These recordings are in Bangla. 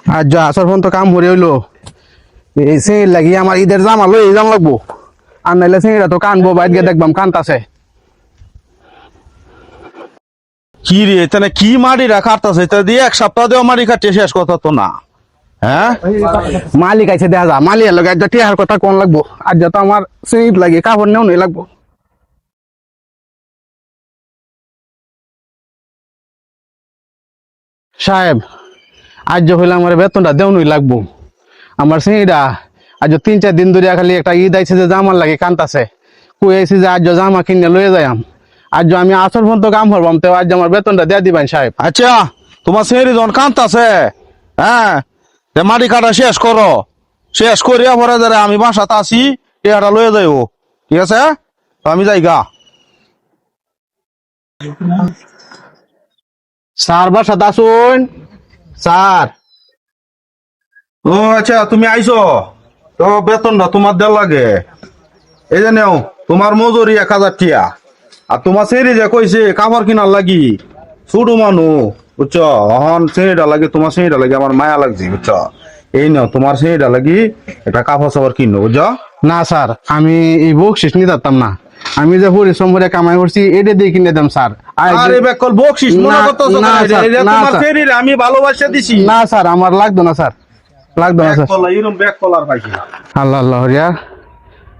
আর যা আসর ফোন তো কাম হরে হইলো এই সিঁড়ি লাগি আমার ঈদের জামা লই জাম লাগবো আর নাইলে সিঁড়িটা তো কানবো বাইর গিয়ে দেখবাম কানতাছে কি রে তাহলে কি মারি রাখারতাছে তা দিয়ে এক সপ্তাহ দেওয়া মারি কাটে শেষ কথা তো না। হ্যাঁ মালিক আইছে দেখা যা মালিক লোক আজ টিহার কথা কোন লাগবো আজ তো আমার সিঁড়ি লাগে কাপড় নেও নই লাগবো সাহেব আজ হইলে আমার বেতনটা দেও নই লাগবো আমার সিঁড়িটা আজ 3-4 দিন ধরে খালি একটা ঈদ আইছে যে জামার লাগে কান্তাছে কই আইছি যে আজ জামা কিনে লয়ে যাইম আজ আমি আসর পর্যন্ত কাম করবাম তো আজ আমার বেতনটা দিয়ে দিবেন সাহেব। আচ্ছা তোমার সেরি যখন কান্তাছে হ্যাঁ মারি কাটা শেষ করো শেষ করিয়া পরে যারা আমি বাসাতে আসি টিয়াটা লয়ে যাইব ঠিক আছে তো আমি যাই গা। স্যার বাসাতে আসুন স্যার। ও আচ্ছা তুমি আইছো তো বেতনটা তোমার দেওয়া লাগে এই যে নেও তোমার মজুরি 1000 টিয়া আর তোমার সেরি যে কইছে কাপড় কিনার লাগি ছোট মানু বুঝছো অহন সেরিটা লাগে তোমার সেরিটা লাগে আমার মায়া লাগছে বুঝছো এই নাও তোমার সেরিটা লাগি একটা কাপড় সাপড় কিনো বুঝছো। না স্যার আমি এই বকশিস নিতে পারতাম না আমি যে পরিশ্রম করে কামাই করছি এটা দিয়ে কিনে দাম স্যার। আরে বেকল বকশিস মনে করতেছো না, না স্যার, এটা না, তোমার স্যার। সেরি আমি ভালোবাসা দিছি না স্যার আমার লাগতো না স্যার লাগতো না স্যার। বেকল এরকম বেকল আর পাইছি না। আল্লাহ আল্লাহ হরিয়া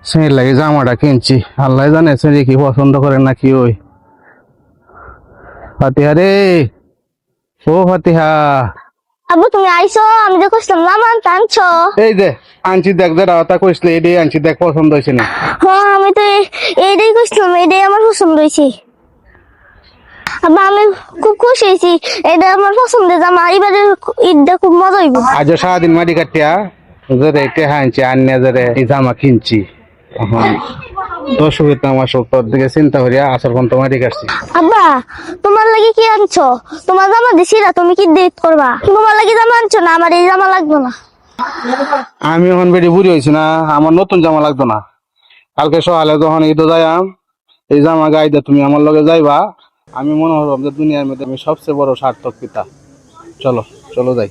সেই লাগে জামাটা কিনছি আল্লাহ জানে সে কি পছন্দ করে না কি ওই ফাতিহা রে ও ফাতিহা আবু তুমি আইছো আমি যে কইছিলাম লামান টানছো এই যে আনছি দেখ যেটা কথা কইসলে এটাই আনছি দেখ পছন্দ হয়েছে না। হ্যাঁ আমি তো এইটাই কইছিলাম এইটাই আমার পছন্দ হয়েছে আবার আমি খুব খুশি হয়েছি এটা আমার পছন্দের জামা এবারে ঈদটা খুব মজা হইব। আজ সারাদিন মাটি কাটিয়া যারে টেহা আনছি আনিয়া যারে এই জামা কিনছি অসুবিধা আমার সব তোর দিকে চিন্তা করিয়া আসর পর্যন্ত মাটি কাটছি। আব্বা তোমার লাগি কি আনছো তোমার জামা দিছি না তুমি কি ডেট করবা তোমার লাগি জামা আনছো না আমার এই জামা লাগবে না। আমি এখন বেড়ি বুড়ি হয়েছি না আমার নতুন জামা লাগতো না কালকে সকালে যখন ঈদে যাইম এই জামা গাইতে তুমি আমার লগে যাইবা আমি মনে হব যে দুনিয়ার মধ্যে আমি সবচেয়ে বড় সার্থক পিতা। চলো চলো যাই।